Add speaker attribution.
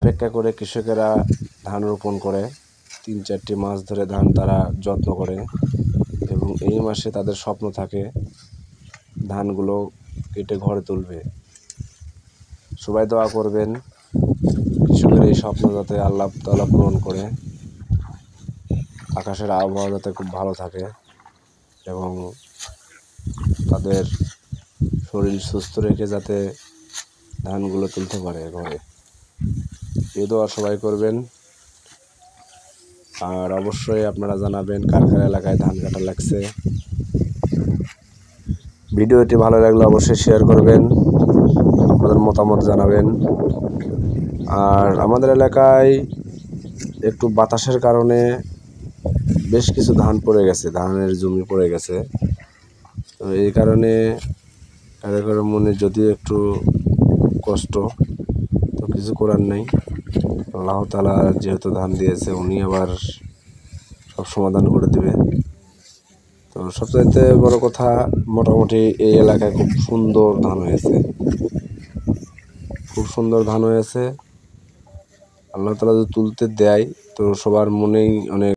Speaker 1: অপেক্ষা করে কৃষকেরা ধান রোপণ করে 3-4টি মাস ধরে ধান তারা যত্ন করে এবং এই মাসে তাদের স্বপ্ন থাকে ধানগুলো কেটে ঘরে তুলবে। সবাই দোয়া করবেন কৃষকের এই স্বপ্ন যাতে আল্লাহ তাআলা পূরণ করে, আকাশের আবহাওয়া যাতে খুব ভালো থাকে এবং তাদের শরীর সুস্থ রেখে যাতে ধানগুলো তুলতে পারে ঘরে। এই দোয়া সবাই করবেন। আর অবশ্যই আপনারা জানাবেন কার কার এলাকায় ধান কাটা লাগছে। ভিডিওটি ভালো লাগলে অবশ্যই শেয়ার করবেন, আপনাদের মতামত জানাবেন। আর আমাদের এলাকায় একটু বাতাসের কারণে বেশ কিছু ধান পড়ে গেছে, ধানের জমি পড়ে গেছে। তো এই কারণে কারো মনে যদিও একটু কষ্ট, তো কিছু করার নেই। আল্লাহ তাআলা যেহেতু ধান দিয়েছে উনি আবার সব সমাধান করে দেবে। তো সবচাইতে বড় কথা, মোটামুটি এই এলাকায় খুব সুন্দর ধান হয়েছে, খুব সুন্দর ধান হয়েছে। আল্লাহ তাআলা যদি তুলতে দেয় তো সবার মনেই অনেক